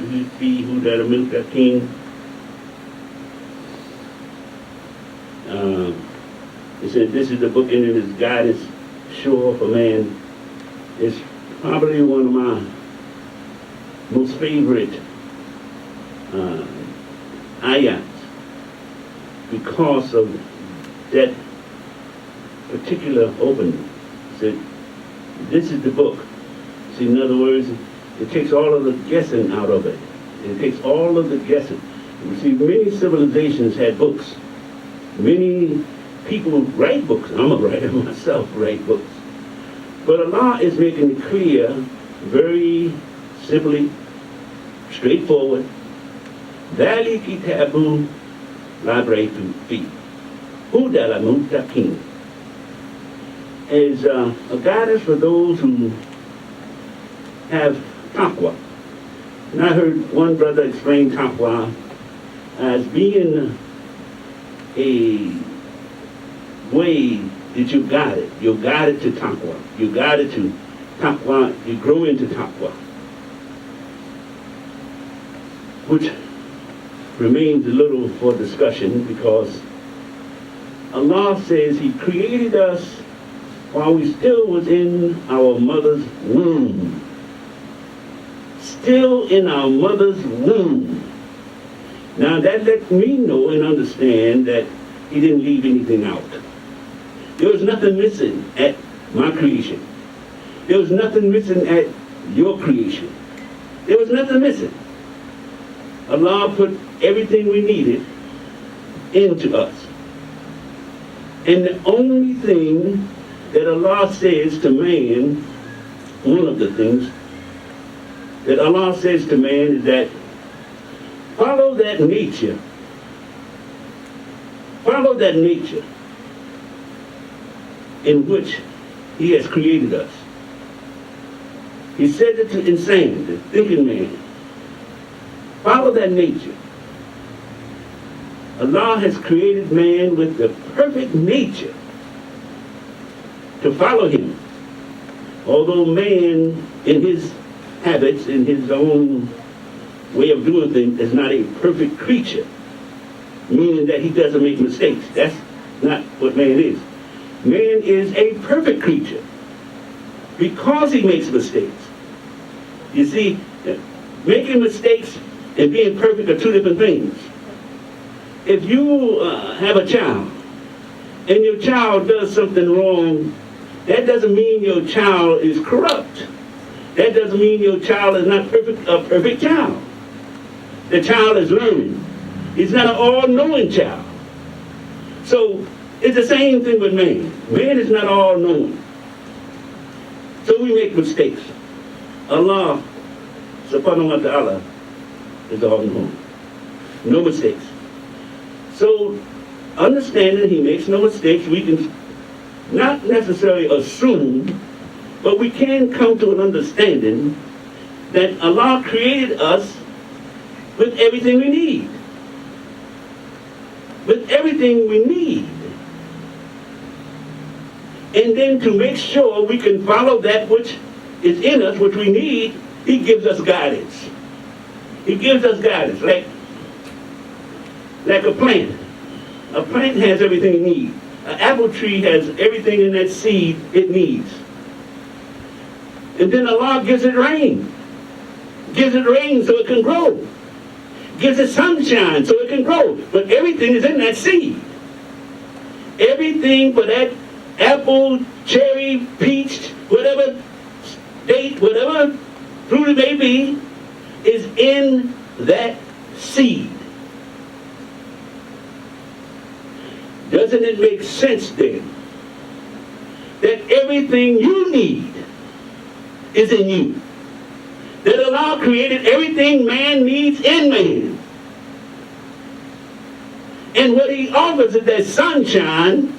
right be who that a milk that king. It said this is the book and it is guidance sure for man. It's probably one of my most favorite ayats because of that particular opening. It said this is the book. See, in other words, it takes all of the guessing out of it. It takes all of the guessing. You see, many civilizations had books. Many people write books. I'm a writer myself, write books. But Allah is making it clear, very simply, straightforward. ذَلِكِ كِتَابٌ لَا رَيْبَ فِيهِ هُدًى لِلْمُتَّقِينَ is a guidance for those who have taqwa. And I heard one brother explain taqwa as being a way that you got it. You're guided to taqwa. You're guided to taqwa. You grow into taqwa. Which remains a little for discussion because Allah says He created us while we still was in our mother's womb. Still in our mother's womb. Now that lets me know and understand that He didn't leave anything out. There was nothing missing at my creation. There was nothing missing at your creation. There was nothing missing. Allah put everything we needed into us. And the only thing that Allah says to man, one of the things that Allah says to man is that follow that nature. Follow that nature in which He has created us. He said it to insane, the thinking man. Follow that nature. Allah has created man with the perfect nature to follow Him. Although man, in his habits, in his own way of doing things, is not a perfect creature, meaning that he doesn't make mistakes. That's not what man is. Man is a perfect creature because he makes mistakes. You see, making mistakes and being perfect are two different things. If you have a child and your child does something wrong, that doesn't mean your child is corrupt. That doesn't mean your child is not a perfect child. The child is learning. He's not an all-knowing child. So it's the same thing with man. Man is not all-knowing. So we make mistakes. Allah, subhanahu wa ta'ala, is all-knowing. No mistakes. So understanding He makes no mistakes, we can not necessarily assume, but we can come to an understanding that Allah created us with everything we need. With everything we need. And then to make sure we can follow that which is in us, which we need, He gives us guidance. He gives us guidance, like a plant. A plant has everything it needs. An apple tree has everything in that seed it needs. And then Allah gives it rain. Gives it rain so it can grow. Gives it sunshine so it can grow. But everything is in that seed. Everything for that apple, cherry, peach, whatever date, whatever fruit it may be, is in that seed. Doesn't it make sense then that everything you need is in you? That Allah created everything man needs in man. And what He offers is that sunshine,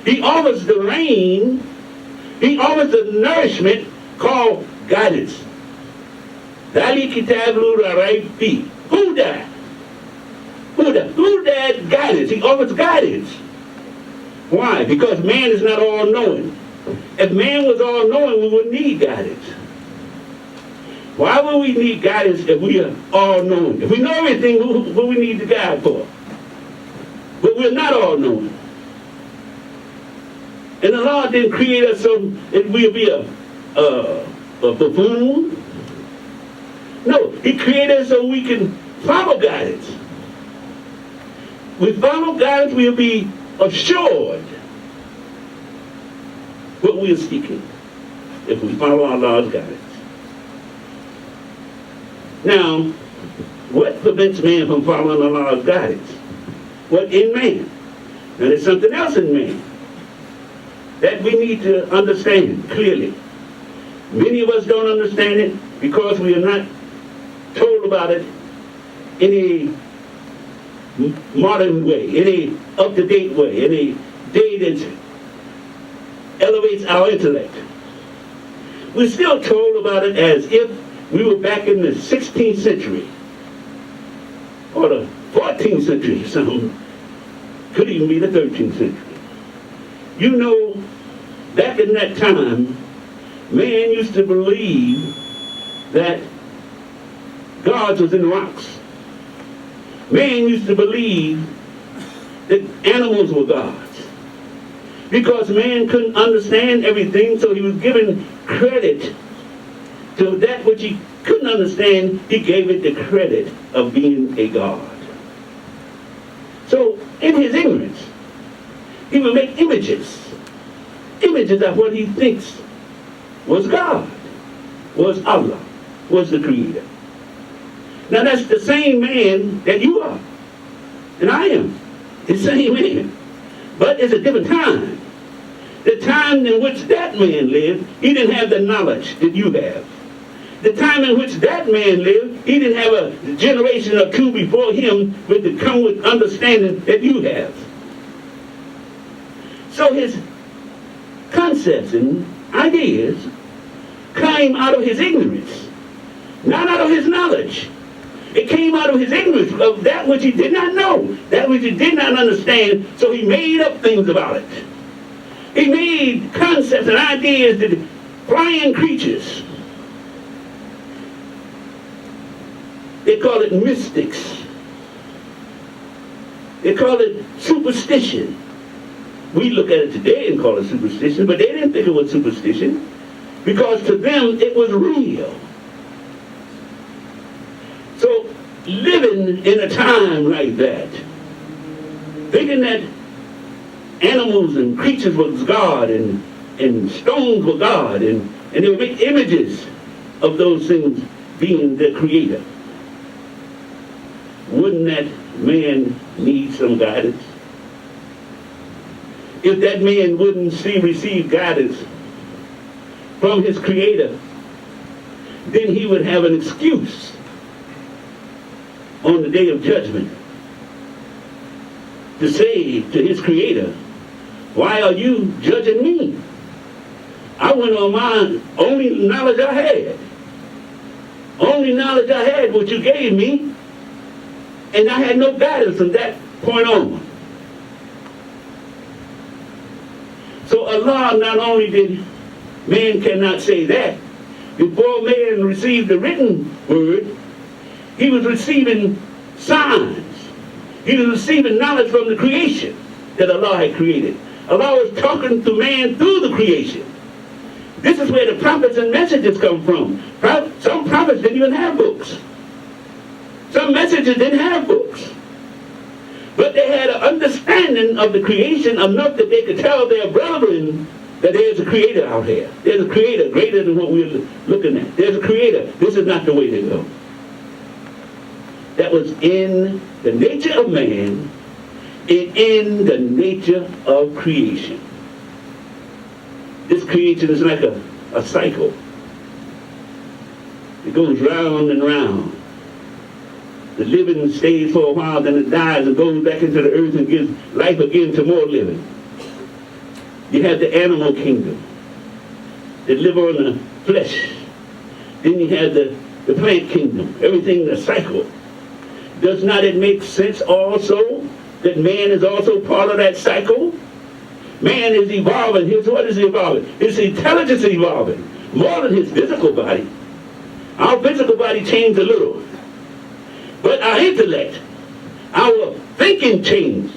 He offers the rain, He offers the nourishment called guidance. ذَلِكَ كِتَابٌ لَا رَيْبَ فِيهِ هُدًى. Who that guidance? He offers guidance. Why? Because man is not all-knowing. If man was all-knowing, we wouldn't need guidance. Why would we need guidance if we are all-knowing? If we know everything, what we need the guide for? But we're not all-knowing. And the Lord didn't create us so that we'll be a buffoon. No, He created us so we can follow guidance. We follow guidance, we'll be assured what we are seeking if we follow our Lord's guidance. Now, what prevents man from following the Lord's guidance? What in man? Now, there's something else in man that we need to understand clearly. Many of us don't understand it because we are not told about it in a modern way, in a up-to-date way, in a day that elevates our intellect. We're still told about it as if we were back in the 16th century or the 14th century, some could even be the 13th century. You know, back in that time, man used to believe that God was in rocks. Man used to believe that animals were gods. Because man couldn't understand everything, so he was given credit to that which he couldn't understand. He gave it the credit of being a god. So, in his ignorance, he would make images of what he thinks was God, was Allah, was the Creator. Now that's the same man that you are, and I am, the same man. But it's a different time. The time in which that man lived, he didn't have the knowledge that you have. The time in which that man lived, he didn't have a generation or two before him with to come with understanding that you have. So his concepts and ideas came out of his ignorance, not out of his knowledge. It came out of his ignorance of that which he did not know, that which he did not understand, so he made up things about it. He made concepts and ideas that flying creatures. They call it mystics. They call it superstition. We look at it today and call it superstition, but they didn't think it was superstition because to them it was real. So living in a time like that, thinking that animals and creatures was God and stones were God, and they would make images of those things being the creator. Wouldn't that man need some guidance? If that man wouldn't receive guidance from his creator, then he would have an excuse on the day of judgment to say to his creator, why are you judging me? I went on my only knowledge I had. Only knowledge I had what you gave me, and I had no guidance from that point on. So Allah, not only did man cannot say that, before man received the written word, he was receiving signs. He was receiving knowledge from the creation that Allah had created. Allah was talking to man through the creation. This is where the prophets and messages come from. Some prophets didn't even have books. Some messages didn't have books. But they had an understanding of the creation enough that they could tell their brethren that there's a creator out here. There's a creator greater than what we're looking at. There's a creator. This is not the way to go. That was in the nature of man and in the nature of creation. This creation is like a cycle. It goes round and round. The living stays for a while, then it dies and goes back into the earth and gives life again to more living. You have the animal kingdom that live on the flesh. Then you have the plant kingdom, everything in a cycle. Does not it make sense also that man is also part of that cycle? Man is evolving. What is evolving? His intelligence is evolving. More than his physical body. Our physical body changed a little. But our intellect, our thinking changed.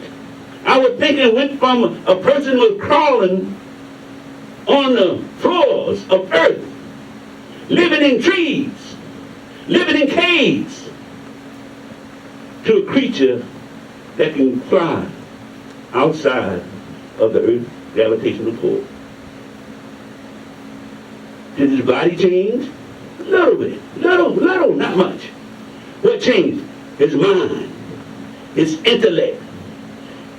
Our thinking went from a person who was crawling on the floors of earth, living in trees, living in caves, to a creature that can fly outside of the earth's gravitational pull. Did his body change? A little bit. Little, not much. What changed? His mind, his intellect.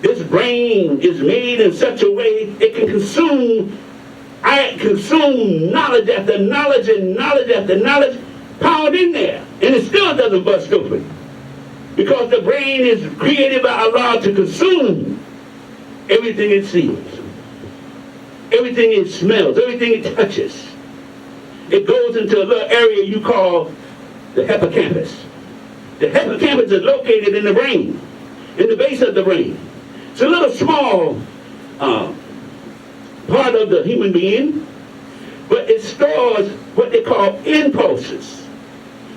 This brain is made in such a way it can consume knowledge after knowledge and knowledge after knowledge piled in there. And it still doesn't bust open. Because the brain is created by Allah to consume everything it sees, everything it smells, everything it touches. It goes into a little area you call the hippocampus. The hippocampus is located in the brain, in the base of the brain. It's a little small part of the human being, but it stores what they call impulses.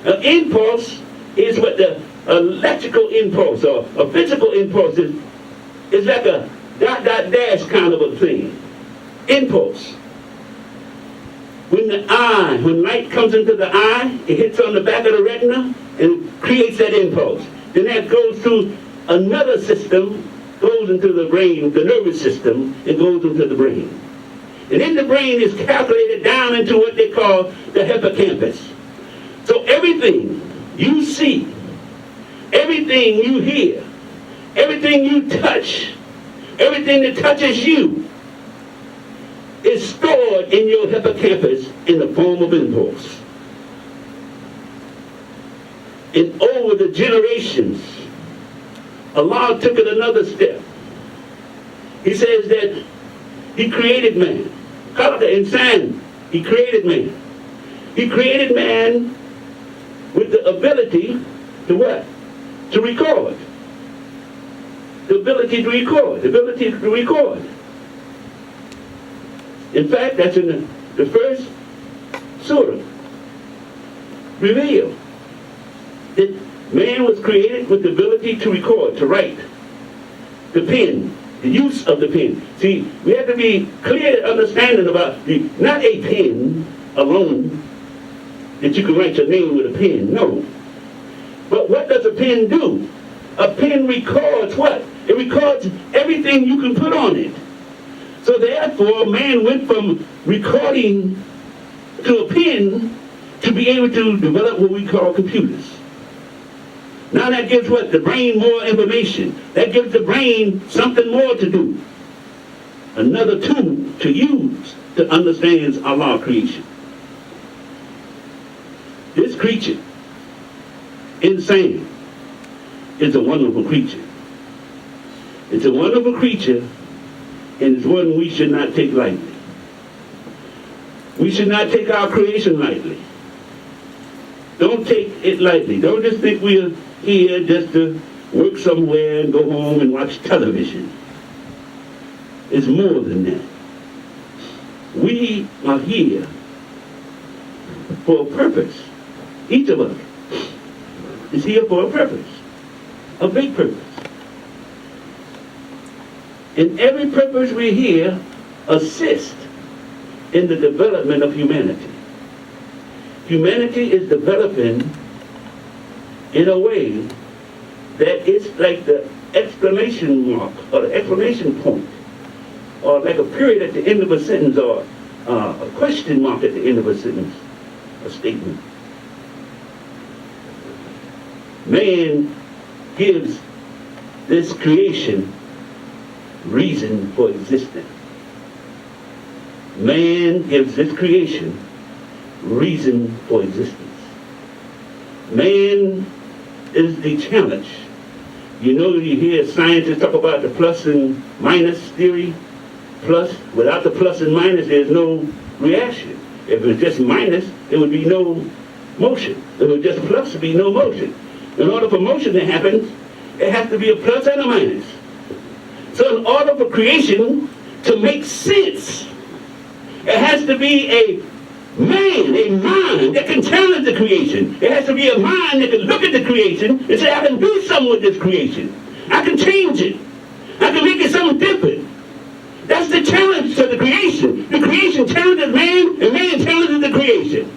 An impulse is what the electrical impulse or a physical impulse is like a dot dot dash kind of a thing. Impulse. When light comes into the eye, it hits on the back of the retina and creates that impulse. Then that goes through another system, goes into the brain, the nervous system, and goes into the brain. And then the brain is calculated down into what they call the hippocampus. So everything you see, everything you hear, everything you touch, everything that touches you is stored in your hippocampus in the form of impulse. And over the generations, Allah took it another step. He says that He created man. Khalaqa insan. He created man. He created man with the ability to what? To record. The ability to record. The ability to record. In fact, that's in the first surah. Revealed that man was created with the ability to record, to write. The pen, the use of the pen. See, we have to be clear understanding about not a pen alone, that you can write your name with a pen, no. But what does a pen do? A pen records what? It records everything you can put on it. So therefore, man went from recording to a pen to be able to develop what we call computers. Now that gives what? The brain more information. That gives the brain something more to do. Another tool to use to understand Allah's creation. This creature, insane, is a wonderful creature. It's a wonderful creature, and it's one we should not take lightly. We should not take our creation lightly. Don't take it lightly. Don't just think we're here just to work somewhere and go home and watch television. It's more than that. We are here for a purpose. Each of us is here for a purpose. A big purpose. And every purpose we're here assists in the development of humanity. Humanity is developing in a way that it's like the exclamation mark or the exclamation point, or like a period at the end of a sentence, or a question mark at the end of a sentence, a statement. Man gives this creation reason for existing. Man gives this creation reason for existence. Man is the challenge. You know, you hear scientists talk about the plus and minus theory. Plus, without the plus and minus, there's no reaction. If it was just minus, there would be no motion. If it was just plus, there would be no motion. In order for motion to happen, it has to be a plus and a minus. So in order for creation to make sense, it has to be a man, a mind that can challenge the creation. It has to be a mind that can look at the creation and say, I can do something with this creation. I can change it. I can make it something different. That's the challenge to the creation. The creation challenges man, and man challenges the creation.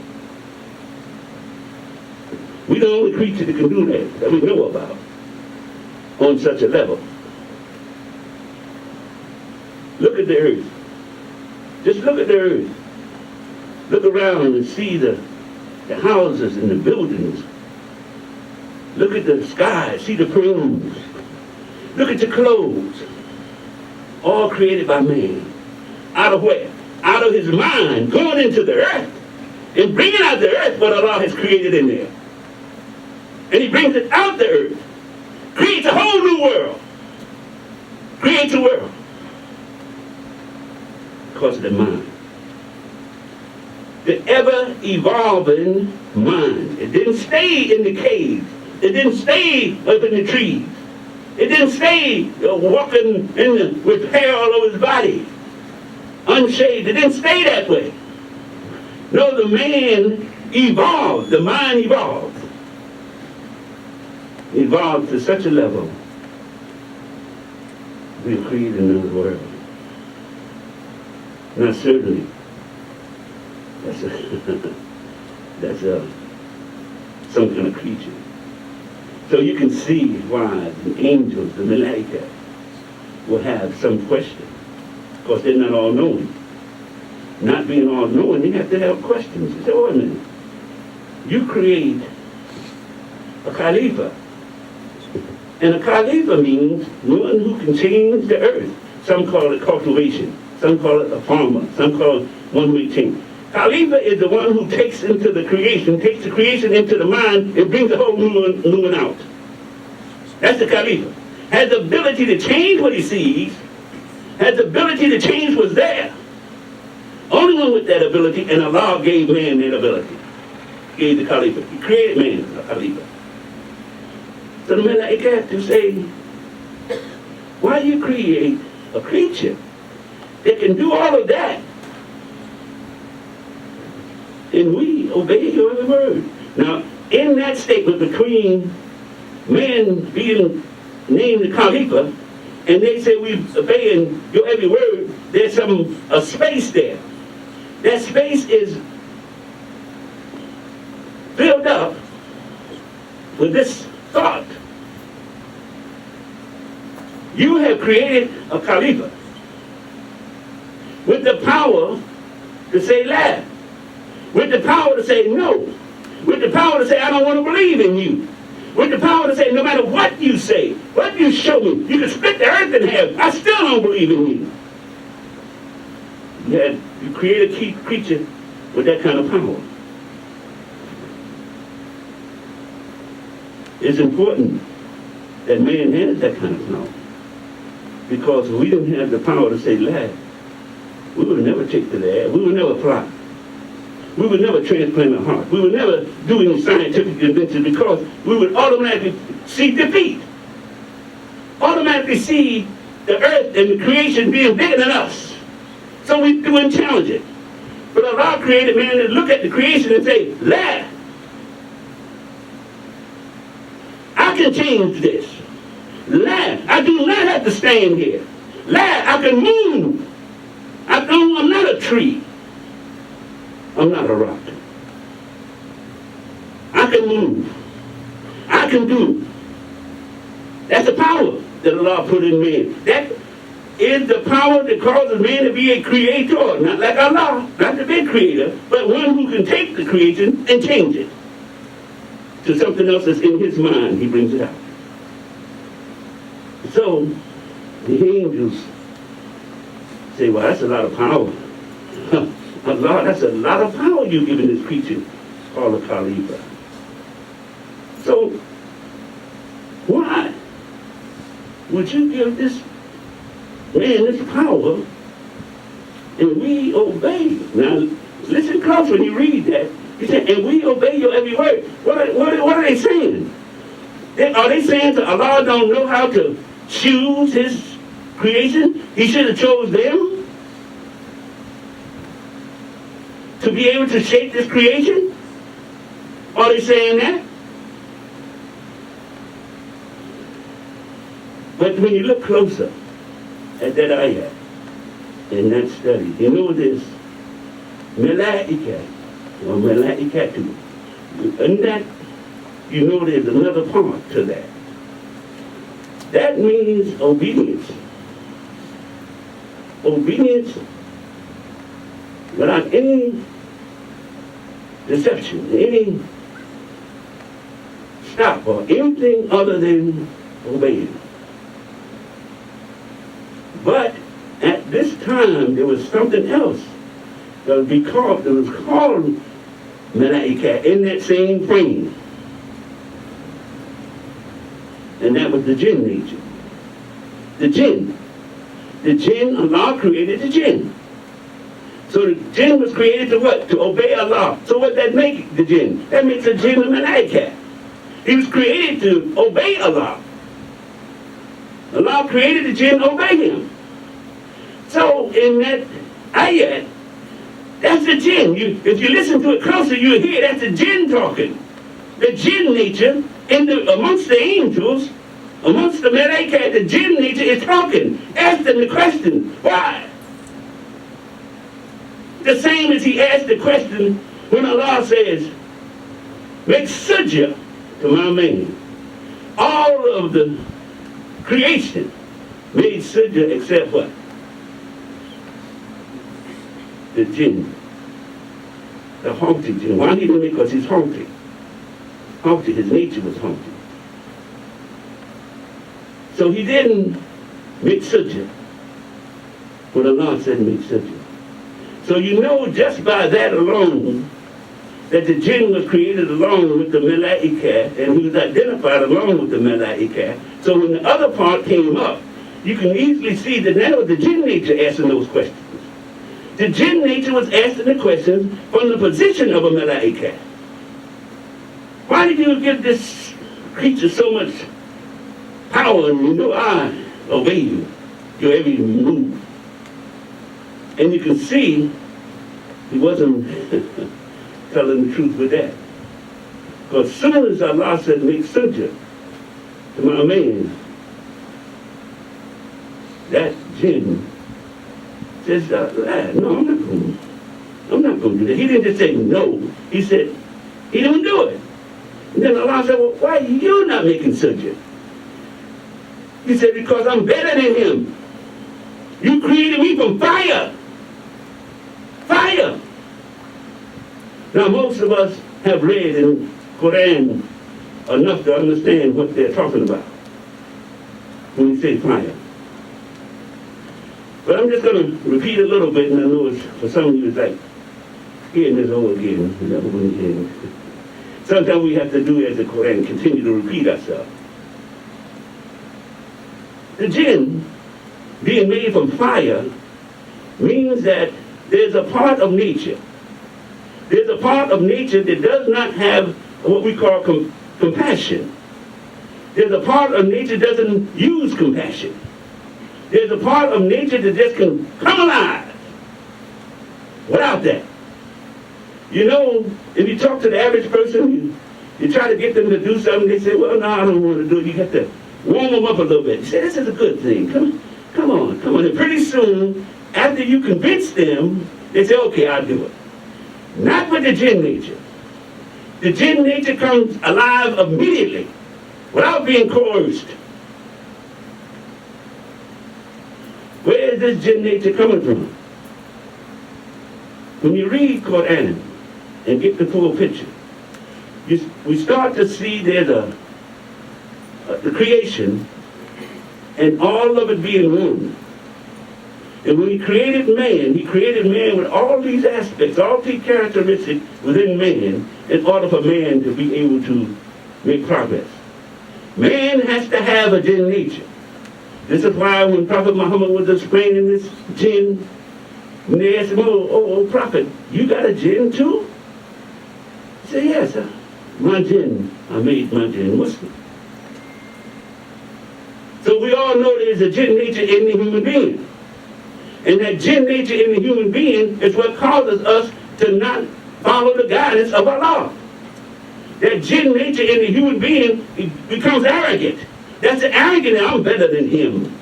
We're the only creature that can do that we know about on such a level. Look at the earth. Just look at the earth. Look around and see the houses and the buildings. Look at the sky, see the planes. Look at your clothes. All created by man. Out of where? Out of his mind, going into the earth and bringing out the earth what Allah has created in there. And he brings it out the earth. Creates a whole new world. Creates a world. Because of the mind. The ever-evolving mind. It didn't stay in the caves. It didn't stay up in the trees. It didn't stay walking with hair all over his body, unshaved. It didn't stay that way. No, the man evolved. The mind evolved. Evolved to such a level, we created another world. Now certainly, that's some kind of creature. So you can see why the angels, the malaika, will have some question. Because they're not all knowing. Not being all knowing, they have to have questions. They say, oh, wait a minute. You create a Khalifa. And a Khalifa means one who can change the earth. Some call it cultivation. Some call it a farmer. Some call it one who change. Khalifa is the one who takes into the creation, takes the creation into the mind, and brings the whole new one out. That's the Khalifa. Has the ability to change what he sees, has the ability to change what's there. Only one with that ability, and Allah gave man that ability. Gave the Khalifa. He created man, a Khalifa. So the Malaika have to say, why you create a creature that can do all of that? And we obey your every word. Now, in that statement between man being named the Khalifa, and they say we obeying your every word, there's a space there. That space is filled up with this thought. You have created a Khalifa with the power to say la, with the power to say no, with the power to say I don't want to believe in you, with the power to say no matter what you say, what you show me, you can split the earth in half, I still don't believe in you. You create a creature with that kind of power. It's important that man has that kind of power. Because if we didn't have the power to say la, we would never take to the air, we would never fly. We would never transplant a heart. We would never do any scientific inventions because we would automatically see defeat. Automatically see the earth and the creation being bigger than us. So we wouldn't challenge it. But Allah created man to look at the creation and say, la, I can change this. La, I do not have to stand here. La, I can move. I'm not a tree. I'm not a rock. I can move. I can do. That's the power that Allah put in man. That is the power that causes man to be a creator. Not like Allah, not the big creator, but one who can take the creation and change it to something else that's in his mind. He brings it out. So, the angels say, well, that's a lot of power. Allah, that's a lot of power you've given this creature called a Khalifa. So, why would you give this man this power and we obey? Now, listen close when you read that. He said, and we obey your every word. What are they saying? Are they saying that Allah don't know how to choose his creation? He should have chose them to be able to shape this creation? Are they saying that? But when you look closer at that ayat in that study, you know this Malaika or Malaikatu. And that, you know there's another part to that. That means obedience. Obedience without any deception, any stop or anything other than obeying. But at this time there was something else that was called Malaika in that same frame. And that was the jinn nature. The jinn. The jinn, Allah created the jinn. So the jinn was created to what? To obey Allah. So what that make the jinn? That makes the jinn a malaika. He was created to obey Allah. Allah created the jinn to obey him. So in that ayat, that's the jinn. If you listen to it closer, you'll hear that's the jinn talking. The jinn nature amongst the angels, amongst the malaika, the jinn nature is talking, asking the question, why? The same as he asked the question when Allah says, make sujood to my man. All of the creation made sujood except what? The jinn. The haughty jinn. Why did he make? Because he's haughty. Haughty, his nature was haughty. So he didn't make sujood when Allah said make sujood. So you know just by that alone that the jinn was created along with the malaika, and he was identified along with the malaika. So when the other part came up, you can easily see that now the jinn nature asking those questions. The jinn nature was asking the questions from the position of a malaika. Why did you give this creature so much power and you know I obey you, your every move? And you can see he wasn't telling the truth with that. Because as soon as Allah said, make sujood to my man, that jinn says, no, I'm not going to do that. He didn't just say no. He said, he didn't do it. And then Allah said, well, why are you not making sujood? He said, because I'm better than him. You created me from fire. Fire. Now most of us have read in Quran enough to understand what they're talking about when you say fire. But I'm just going to repeat a little bit, and I know it's, for some of you it's like hearing this over again and over again. Sometimes we have to do as the Quran, continue to repeat ourselves. The jinn being made from fire means that there's a part of nature. There's a part of nature that does not have what we call compassion. There's a part of nature that doesn't use compassion. There's a part of nature that just can come alive without that. You know, if you talk to the average person, you try to get them to do something, they say, well, no, I don't want to do it. You have to warm them up a little bit. You say, this is a good thing. Come on. And pretty soon, after you convince them, they say, okay, I'll do it. Not with the jinn nature. The jinn nature comes alive immediately without being coerced. Where is this jinn nature coming from? When you read Quran and get the full picture, we start to see there's the creation and all of it being one. And when he created man with all these aspects, all these characteristics within man in order for man to be able to make progress. Man has to have a jinn nature. This is why when Prophet Muhammad was explaining this jinn, when they asked him, oh Prophet, you got a jinn too? He said, yes, my jinn, I made my jinn Muslim. So we all know there's a jinn nature in the human being. And that jinn nature in the human being is what causes us to not follow the guidance of Allah. That jinn nature in the human being becomes arrogant. That's the arrogant. I'm better than him.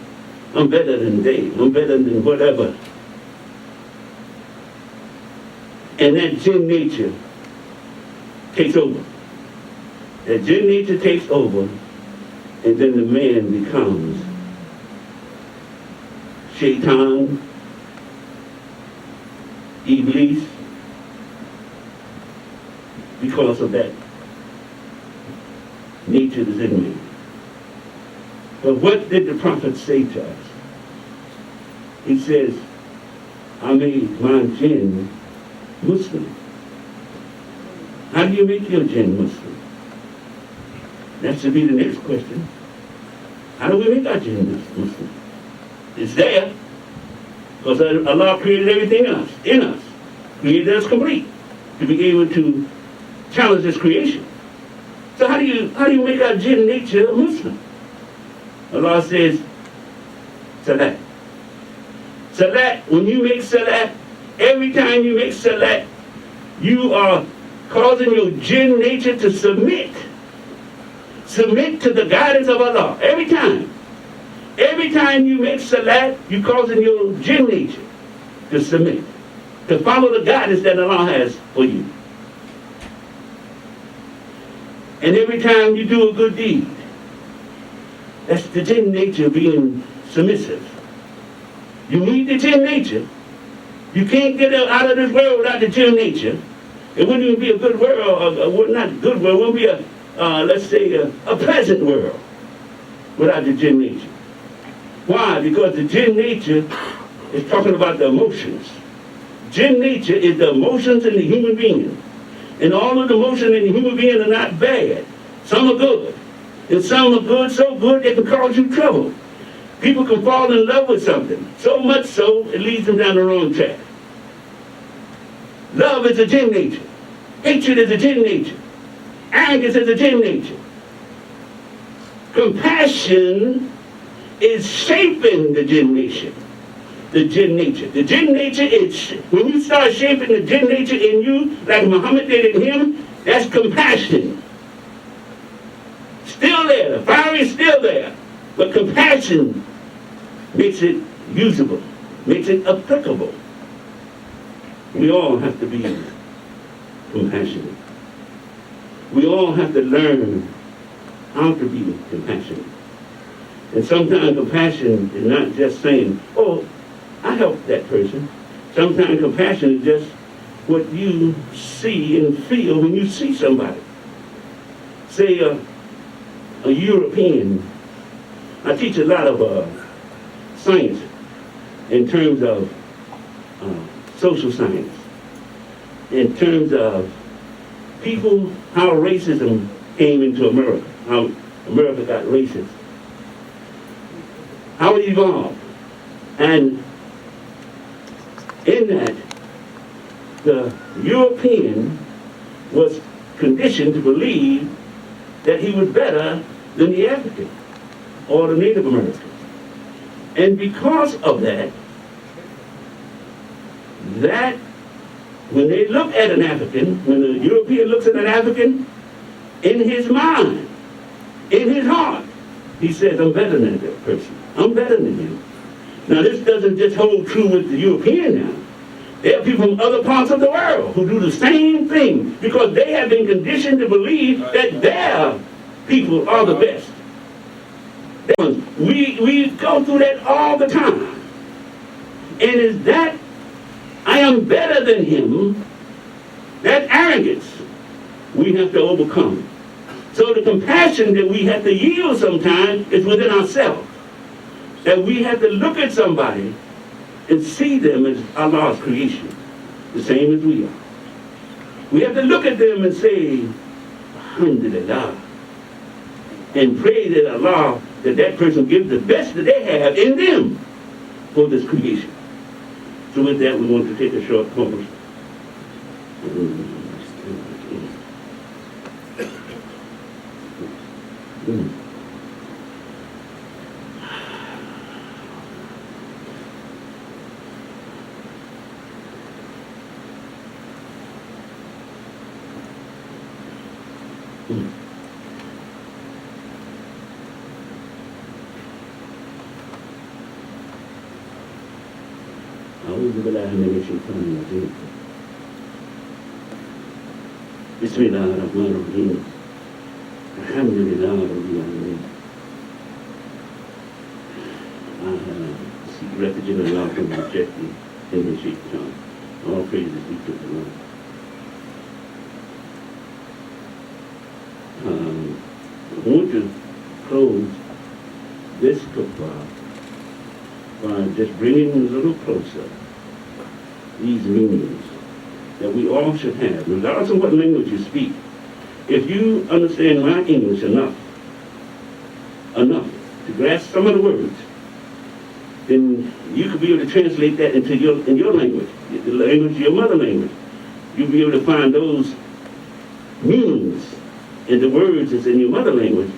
I'm better than they. I'm better than whatever. And that jinn nature takes over. That jinn nature takes over, and then the man becomes Shaitan, Iblis, because of that nature that's in me. But what did the prophet say to us? He says, I made my jinn Muslim. How do you make your jinn Muslim? That should be the next question. How do we make our jinn Muslim? It's there. Because Allah created everything in us. Created us complete to be able to challenge this creation. So how do you make our jinn nature a Muslim? Allah says, Salat. Salat, when you make salat, every time you make salat, you are causing your jinn nature to submit. Submit to the guidance of Allah. Every time. Every time you make salat, you're causing your jinn nature to submit. To follow the guidance that Allah has for you. And every time you do a good deed, that's the jinn nature being submissive. You need the jinn nature. You can't get out of this world without the jinn nature. It wouldn't even be a good world, not a good world, it wouldn't be let's say, a pleasant world without the jinn nature. Why? Because the jinn nature is talking about the emotions. Jinn nature is the emotions in the human being. And all of the emotions in the human being are not bad. Some are good. And some are good, so good they can cause you trouble. People can fall in love with something, so much so it leads them down the wrong track. Love is a jinn nature. Hatred is a jinn nature. Arrogance is a jinn nature. Compassion is shaping the jinn nature. The jinn nature. The jinn nature is, when you start shaping the jinn nature in you, like Muhammad did in him, that's compassion. Still there. The fire is still there. But compassion makes it usable, makes it applicable. We all have to be compassionate. We all have to learn how to be compassionate. And sometimes compassion is not just saying, oh, I helped that person. Sometimes compassion is just what you see and feel when you see somebody. Say a European. I teach a lot of science in terms of social science, in terms of people, how racism came into America, how America got racist, how it evolved. And in that, the European was conditioned to believe that he was better than the African or the Native American. And because of that, when they look at an African, when the European looks at an African, in his mind, in his heart, he says, I'm better than that person. I'm better than him. Now this doesn't just hold true with the European now. There are people from other parts of the world who do the same thing because they have been conditioned to believe that their people are the best. We go through that all the time. And is that I am better than him, that arrogance we have to overcome. So the compassion that we have to yield sometimes is within ourselves. That we have to look at somebody and see them as Allah's creation, the same as we are. We have to look at them and say, Alhamdulillah, and pray that Allah, that person gives the best that they have in them for this creation. So with that, we want to take a short pause. أعوذ بالله من الشيطان الرجيم. بسم الله الرحمن الرحيم. الحمد لله رب العالمين. I seek refuge in Allah from rejecting in the shaitan. All praises be to the Lord. I want to close this khutbah by just bringing a little closer these meanings that we all should have, regardless of what language you speak. If you understand my English enough to grasp some of the words, then you could be able to translate that into your language, the language, your mother language. You'll be able to find those meanings in the words that's in your mother language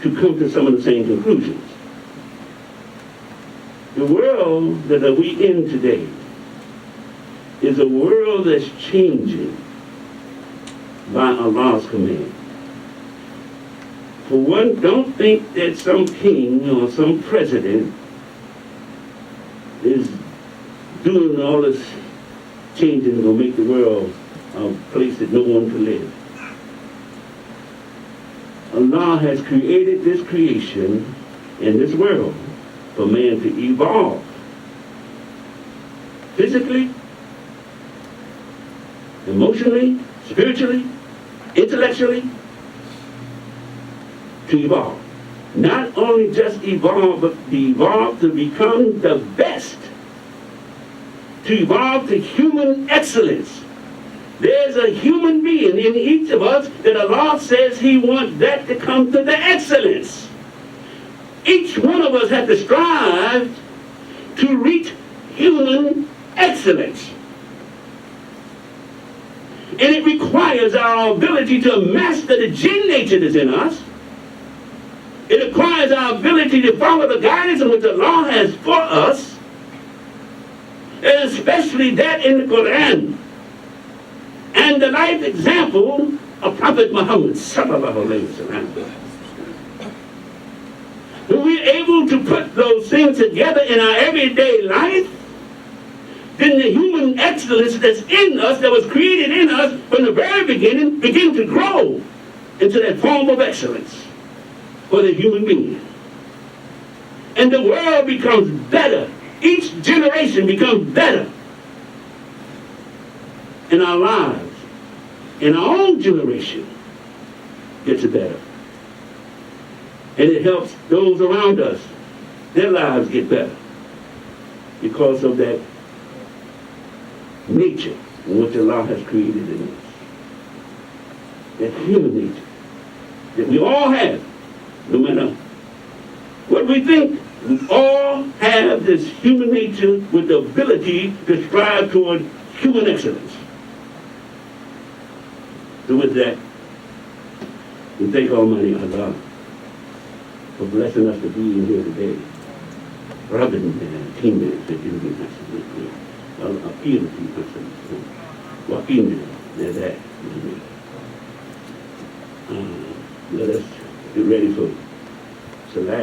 to come to some of the same conclusions. The world that we in today is a world that's changing by Allah's command. For one, don't think that some king or some president is doing all this changing to make the world a place that no one can live. Allah has created this creation in this world for man to evolve physically, emotionally, spiritually, intellectually, to evolve. Not only just evolve, but to evolve to become the best, to evolve to human excellence. There's a human being in each of us that Allah says He wants that to come to the excellence. Each one of us has to strive to reach human excellence. And it requires our ability to master the jinn nature that's in us. It requires our ability to follow the guidance in which Allah has for us, and especially that in the Quran. And the life example of Prophet Muhammad sallallahu alaihi wasallam. When we're able to put those things together in our everyday life, then the human excellence that's in us, that was created in us from the very beginning, begin to grow into that form of excellence for the human being. And the world becomes better. Each generation becomes better. In our lives, in our own generation, gets better. And it helps those around us, their lives get better because of that nature in which Allah has created in us. That human nature that we all have, no matter what we think, we all have this human nature with the ability to strive toward human excellence. So with that, we thank Almighty Allah for blessing us to be in here today. Rather than 10 minutes that you can appeal to us. Walking there, that. Let us get ready for Salat.